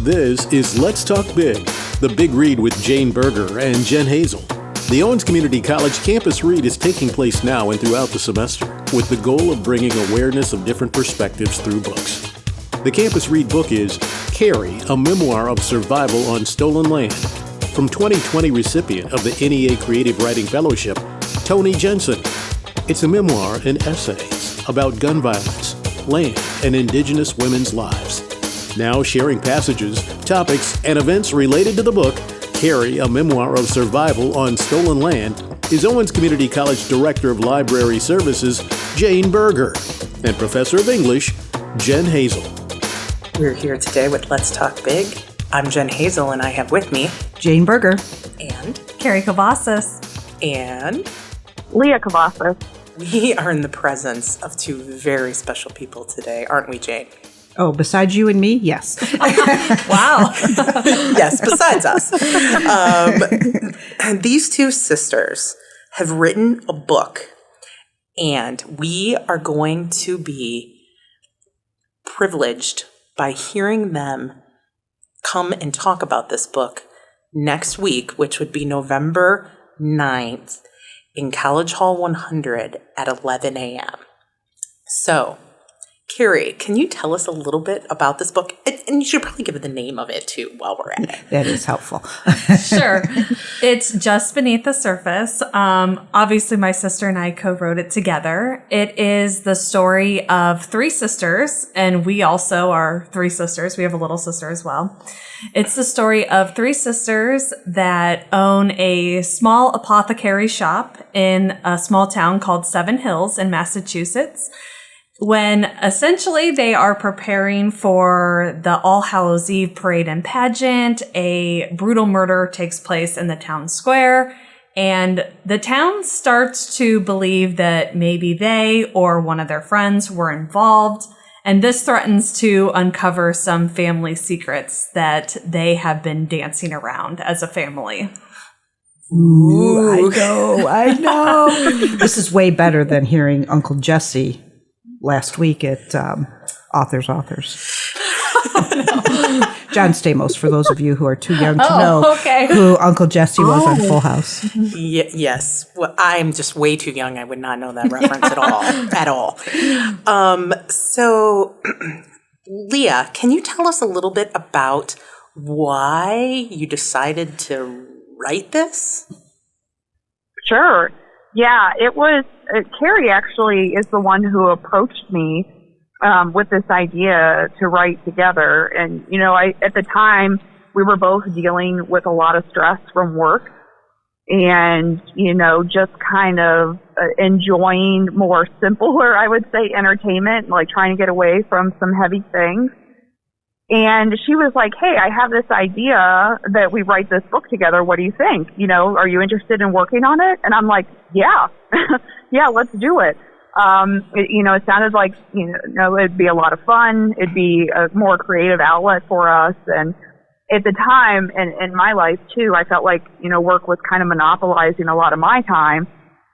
This is Let's Talk Big, the Big Read with Jane Berger and Jen Hazel. The Owens Community College Campus Read is taking place now and throughout the semester, with the goal of bringing awareness of different perspectives through books. The Campus Read book is Keri, a memoir of survival on stolen land, from 2020 recipient of the NEA Creative Writing Fellowship, Tony Jensen. It's a memoir and essays about gun violence, land, and Indigenous women's lives. Now sharing passages, topics, and events related to the book, Keri, a memoir of survival on stolen land, is Owens Community College Director of Library Services, Jane Berger, and Professor of English, Jen Hazel. We're here today with Let's Talk Big. I'm Jen Hazel, and I have with me Jane Berger and Keri Kovacsiss and Lea Kovacsiss. We are in the presence of two very special people today, aren't we, Jane? Oh, besides you and me? Yes. Wow. Yes, besides us. These two sisters have written a book, and we are going to be privileged by hearing them come and talk about this book next week, which would be November 9th in College Hall 100 at 11 a.m. So, Keri, can you tell us a little bit about this book? And you should probably give it the name of it, too, while we're at it. That is helpful. Sure. It's Just Beneath the Surface. Obviously, my sister and I co-wrote it together. It is the story of three sisters, and we also are three sisters. We have a little sister as well. It's the story of three sisters that own a small apothecary shop in a small town called Seven Hills in Massachusetts, when essentially they are preparing for the All Hallows Eve parade and pageant. A brutal murder takes place in the town square, and the town starts to believe that maybe they or one of their friends were involved, and this threatens to uncover some family secrets that they have been dancing around as a family. Ooh, I know. This is way better than hearing Uncle Jesse last week at Authors. John Stamos, for those of you who are too young to know who Uncle Jesse was on Full House. Yes. Well, I'm just way too young. I would not know that reference at all. So, Lea, can you tell us a little bit about why you decided to write this? Sure. Yeah, it was, Keri actually is the one who approached me with this idea to write together. And, you know, at the time, we were both dealing with a lot of stress from work and, you know, just kind of enjoying more simpler, I would say, entertainment, like trying to get away from some heavy things. And she was like, hey, I have this idea that we write this book together. What do you think? You know, are you interested in working on it? And I'm like, yeah, yeah, let's do it. It sounded like, it'd be a lot of fun. It'd be a more creative outlet for us. And at the time, and in my life too, I felt like, work was kind of monopolizing a lot of my time.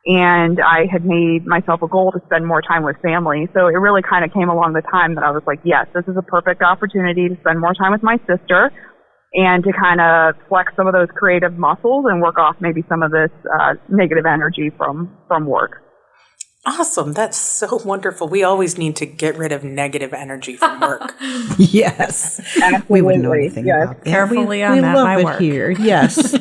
And I had made myself a goal to spend more time with family. So it really kind of came along the time that I was like, yes, this is a perfect opportunity to spend more time with my sister and to kind of flex some of those creative muscles and work off maybe some of this negative energy from work. Awesome. That's so wonderful. We always need to get rid of negative energy from work. Yes. Absolutely. We wouldn't know anything about that. Carefully we on that, love my it work. here. Yes.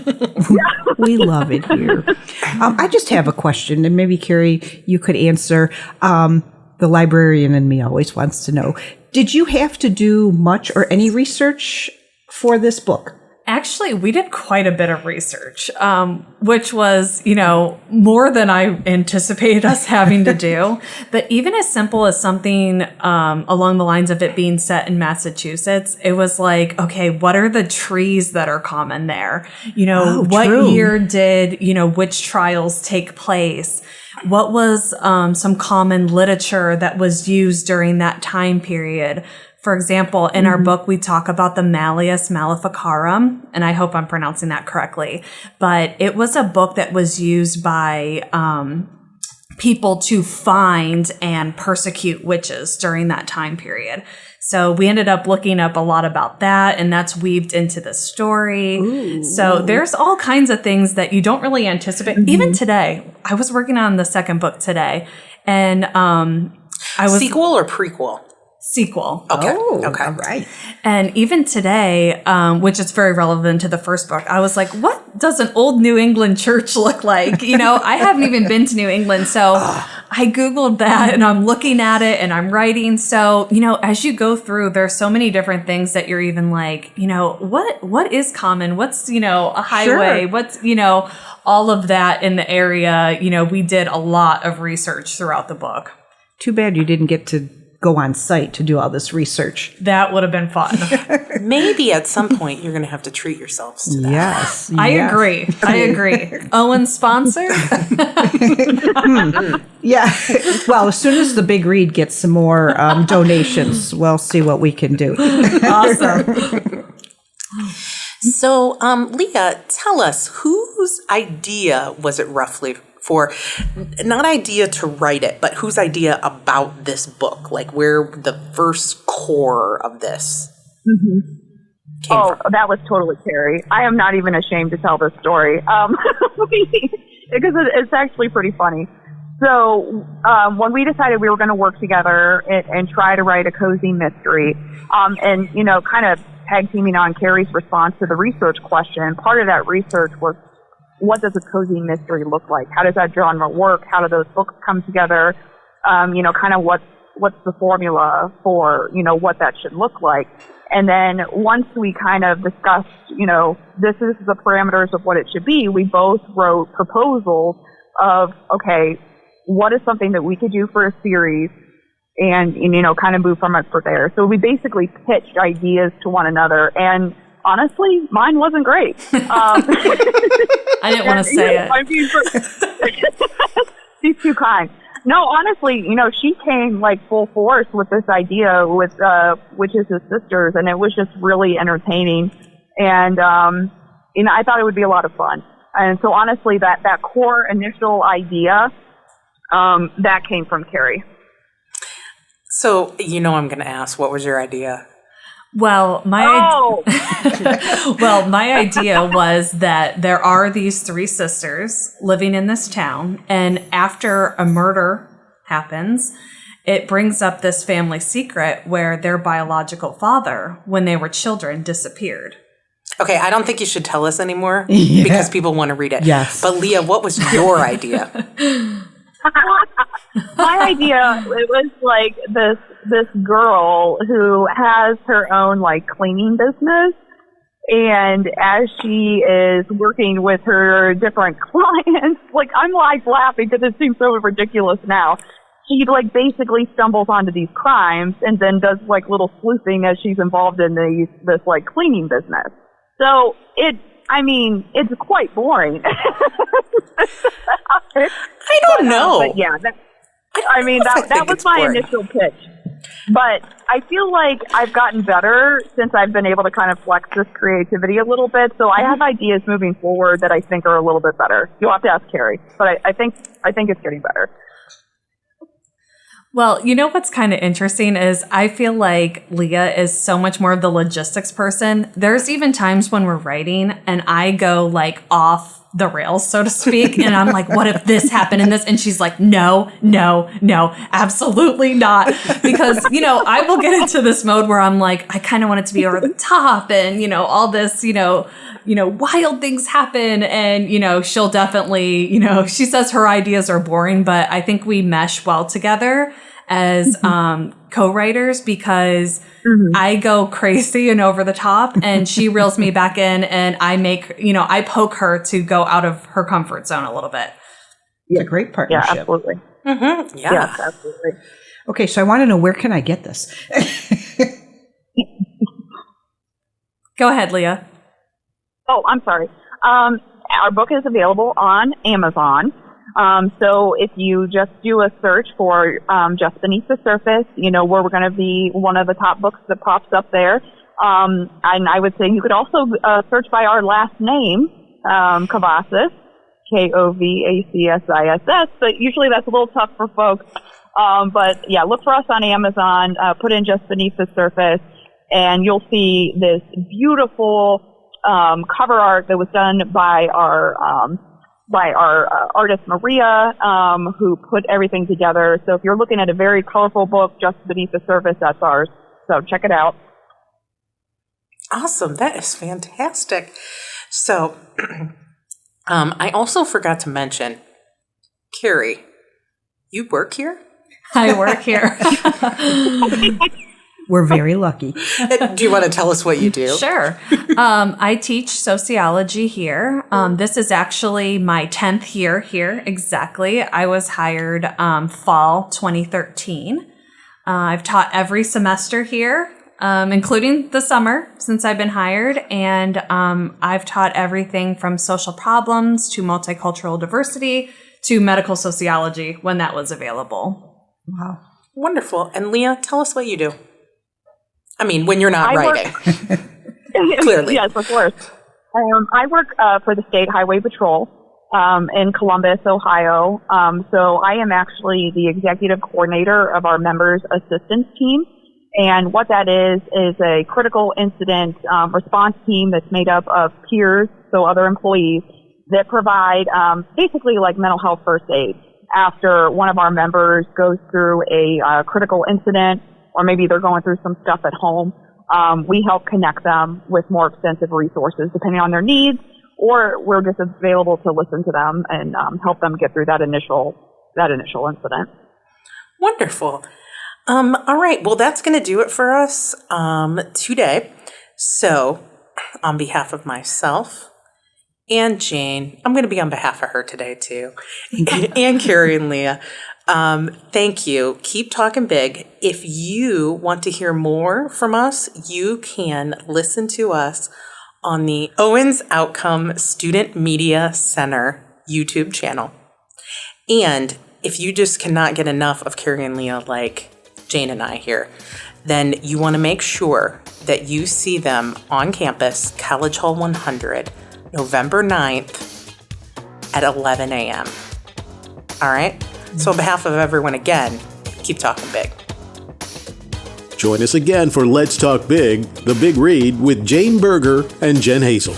We love it here. I just have a question, and maybe, Keri, you could answer. The librarian in me always wants to know, did you have to do much or any research for this book? Actually, we did quite a bit of research, which was, more than I anticipated us having to do. But even as simple as something along the lines of it being set in Massachusetts, it was like, okay, what are the trees that are common there? What true. year did, which trials take place? What was some common literature that was used during that time period? For example, in our book, we talk about the Malleus Maleficarum, and I hope I'm pronouncing that correctly, but it was a book that was used by people to find and persecute witches during that time period. So we ended up looking up a lot about that, and that's weaved into the story. Ooh. So there's all kinds of things that you don't really anticipate. Mm-hmm. Even today, I was working on the second book today, and I was sequel or prequel? Sequel. Okay. Oh, okay. All right. And even today, which is very relevant to the first book, I was like, what does an old New England church look like? You know, I haven't even been to New England. So I Googled that and I'm looking at it and I'm writing. So, you know, as you go through, there's so many different things that you're even like, you know, what is common? What's, you know, a highway? Sure. What's, you know, all of that in the area. You know, we did a lot of research throughout the book. Too bad you didn't get to go on site to do all this research. That would have been fun. Maybe at some point you're going to have to treat yourselves to that. Yes. I agree. Owen sponsor? Yeah. Well, as soon as the Big Read gets some more donations, we'll see what we can do. Awesome. So, Lea, tell us, whose idea was it roughly for, not idea to write it, but whose idea about this book? Like where the first core of this came from? That was totally Keri. I am not even ashamed to tell this story because it's actually pretty funny. So when we decided we were going to work together and try to write a cozy mystery, and, you know, kind of tag teaming on Keri's response to the research question, part of that research was, what does a cozy mystery look like? How does that genre work? How do those books come together? You know, kind of what's the formula for, you know, what that should look like? And then once we kind of discussed, you know, this is the parameters of what it should be, we both wrote proposals of, okay, what is something that we could do for a series and you know, kind of move from it for there. So we basically pitched ideas to one another, and honestly, mine wasn't great. I didn't want to say it. I mean, she's too kind. No, honestly, you know, she came like full force with this idea with Witches as Sisters, and it was just really entertaining. And you know, I thought it would be a lot of fun. And so, honestly, that core initial idea that came from Keri. So, you know, I'm going to ask, what was your idea? Well, my idea was that there are these three sisters living in this town, and after a murder happens, it brings up this family secret where their biological father, when they were children, disappeared. Okay, I don't think you should tell us anymore because people want to read it. Yes. But Lea, what was your idea? My idea, it was like this girl who has her own like cleaning business, and as she is working with her different clients, like I'm like laughing because it seems so ridiculous now. She like basically stumbles onto these crimes and then does like little sleuthing as she's involved in this like cleaning business. So it's quite boring. I don't know. But yeah, that was my initial pitch. But I feel like I've gotten better since I've been able to kind of flex this creativity a little bit. So I have ideas moving forward that I think are a little bit better. You'll have to ask Keri, but I think it's getting better. Well, you know what's kind of interesting is I feel like Lea is so much more of the logistics person. There's even times when we're writing and I go like off the rails, so to speak. And I'm like, what if this happened and this? And she's like, no, absolutely not. Because, you know, I will get into this mode where I'm like, I kind of want it to be over the top and, you know, all this, you know, wild things happen. And, you know, she'll definitely, you know, she says her ideas are boring, but I think we mesh well together as co-writers because I go crazy and over the top and she reels me back in and I poke her to go out of her comfort zone a little bit. It's a great partnership. Yeah, absolutely. Mm-hmm. Yeah. Yes, absolutely. Okay, so I want to know, where can I get this? Go ahead, Lea. Oh, I'm sorry. Our book is available on Amazon. So if you just do a search for Just Beneath the Surface, you know, we're going to be one of the top books that pops up there. And I would say you could also search by our last name, Kovacsiss, Kovacsiss, but usually that's a little tough for folks. But yeah, look for us on Amazon, put in Just Beneath the Surface, and you'll see this beautiful cover art that was done by our artist Maria, who put everything together. So if you're looking at a very colorful book, Just Beneath the Surface, that's ours. So check it out. Awesome. That is fantastic. So I also forgot to mention, Keri, you work here? I work here. We're very lucky. Do you want to tell us what you do? Sure. I teach sociology here. This is actually my 10th year here, exactly. I was hired fall 2013. I've taught every semester here, including the summer since I've been hired. And I've taught everything from social problems to multicultural diversity to medical sociology when that was available. Wow. Wonderful. And Lea, tell us what you do. I mean, when you're not writing. Clearly. Yes, of course. I work for the State Highway Patrol in Columbus, Ohio. So I am actually the executive coordinator of our members' assistance team. And what that is a critical incident response team that's made up of peers, so other employees, that provide basically like mental health first aid after one of our members goes through a critical incident, or maybe they're going through some stuff at home. We help connect them with more extensive resources depending on their needs, or we're just available to listen to them and help them get through that initial incident. Wonderful. All right. Well, that's going to do it for us today. So on behalf of myself and Jane, I'm going to be on behalf of her today too, and Keri and Lea. Thank you. Keep talking big. If you want to hear more from us, you can listen to us on the Owens Outcome Student Media Center YouTube channel. And if you just cannot get enough of Keri and Lea like Jane and I here, then you want to make sure that you see them on campus, College Hall 100, November 9th at 11 a.m. All right? So on behalf of everyone again, keep talking big. Join us again for Let's Talk Big, The Big Read with Jane Berger and Jen Hazel.